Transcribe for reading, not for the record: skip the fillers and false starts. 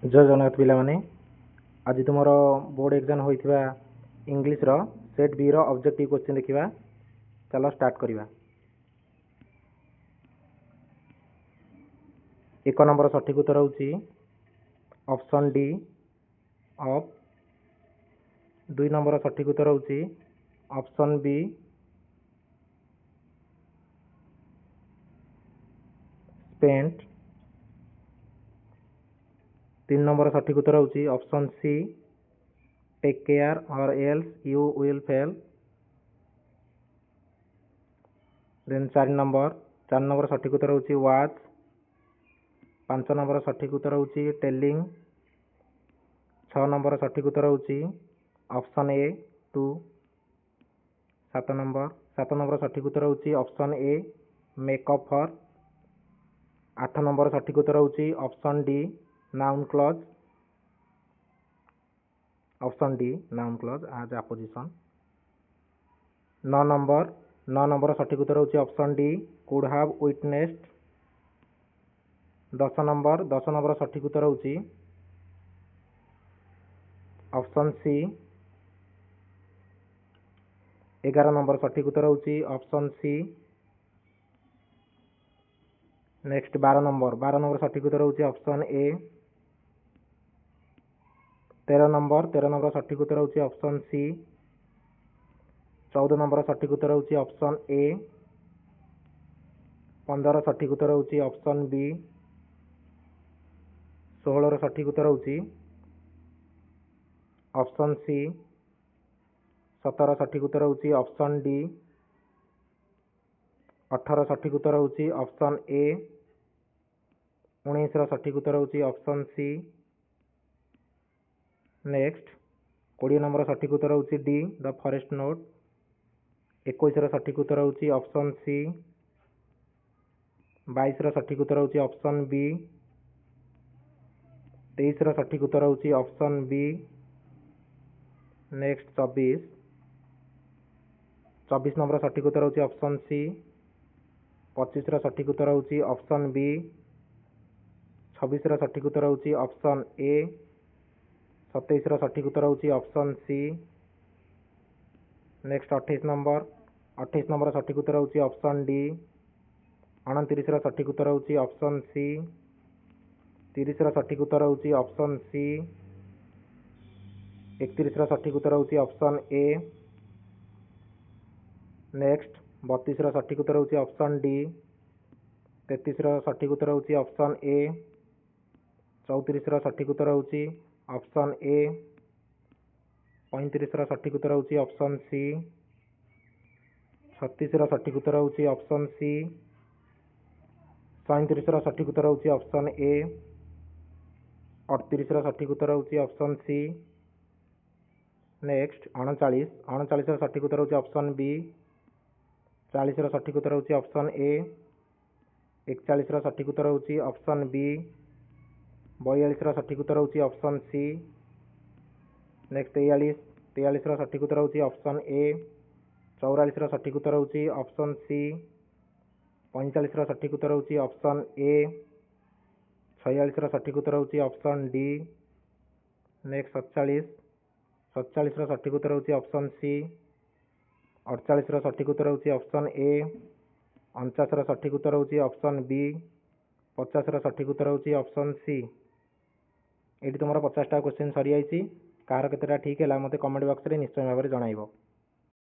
जय जगन्नाथ पिलामाने आज तुम बोर्ड एग्जाम होइथिबा इंग्लिश रो सेट बी रो ऑब्जेक्टिव क्वेश्चन देखिबा। चलो स्टार्ट करिबा। एक नंबर सठिक उत्तर होची ऑप्शन डी ऑफ। दुई नंबर सठिक उत्तर होची ऑप्शन बी स्पेंट। तीन नंबर सठिक उत्तर होची option C take care or else you will fail. Then चार नंबर सठिक उत्तर होची वाच। पांच नंबर सठिक उत्तर होची टेलिंग। छह नंबर सठिक उत्तर होची ऑप्शन ए टू। सात नंबर सठिक उत्तर होची ऑप्शन ए मेकअप फॉर। आठ नंबर सठिक उत्तर होची option D noun clause. Option D noun clause as apposition. नौ नंबर सठिक उत्तर होची option D could have witnessed. दस नंबर सठिक उत्तर होची ऑप्शन सी। 11 नंबर सठिक उत्तर होची ऑप्शन सी। नेक्स्ट 12 नंबर सठिक उत्तर होची ऑप्शन ए। 13 नंबर सठिक उत्तर होची ऑप्शन सी। 14 नंबर सठिक उत्तर होची ऑप्शन ए। 15 सठिक उत्तर होची ऑप्शन बी। 16 सठिक उत्तर होची ऑप्शन सी। 17 सठिक उत्तर होची ऑप्शन डी। 18 सठिक उत्तर होची ऑप्शन ए। 19 सठिक उत्तर होची ऑप्शन सी। नेक्स्ट 20 नंबर सठिक उत्तर होची डी द फॉरेस्ट नोट। 21 सठिक उत्तर होची ऑप्शन सी। 22 सठिक उत्तर होची ऑप्शन बी। 23 सठिक उत्तर होची ऑप्शन बी। नेक्स्ट 24 नंबर सठिक उत्तर होची ऑप्शन सी। 25 सठिक उत्तर होची ऑप्शन बी। 26 सठिक उत्तर होची ऑप्शन ए। 27 सठिक उत्तर होची ऑप्शन सी। नेक्स्ट 28 नंबर सठिक उत्तर होची ऑप्शन डी। 29 सठिक उत्तर होची ऑप्शन सी। 30 सठिक उत्तर होची ऑप्शन सी। 31 सठिक उत्तर होची ऑप्शन ए। नेक्स्ट 32 सठिक उत्तर होची ऑप्शन डी। 33 सठिक उत्तर होची ऑप्शन ए। 34 सठिक उत्तर होची ऑप्शन ए। 35 सठिक उत्तर होची ऑप्शन सी। 36 सठिक उत्तर होची ऑप्शन सी। 37 सठिक उत्तर होची ऑप्शन ए। 38 सठिक उत्तर होची ऑप्शन सी। नेक्स्ट 39 सठिक उत्तर होची ऑप्शन बी। 40 सठिक उत्तर होची ऑप्शन ए। 41 सठिक उत्तर होची ऑप्शन बी। 42 सठिक उत्तर होची ऑप्शन सी। नेक्स्ट 43 सठिक उत्तर होची ऑप्शन ए। 44 सठिक उत्तर होची ऑप्शन सी। 45 सठिक उत्तर होची ऑप्शन ए। 46 सठिक उत्तर होची ऑप्शन डी। नेक्स्ट 47 सठिक उत्तर होची ऑप्शन सी। 48 सठिक उत्तर होची ऑप्शन ए। 49 सठिक उत्तर होची ऑप्शन बी। 50 सठिक उत्तर होची ऑप्शन सी। ये तुम 50टा क्वेश्चन सरी जाइए। कार केतेटा ठीक है मत कमेंट बॉक्स में निश्चय भाव में जणाइब।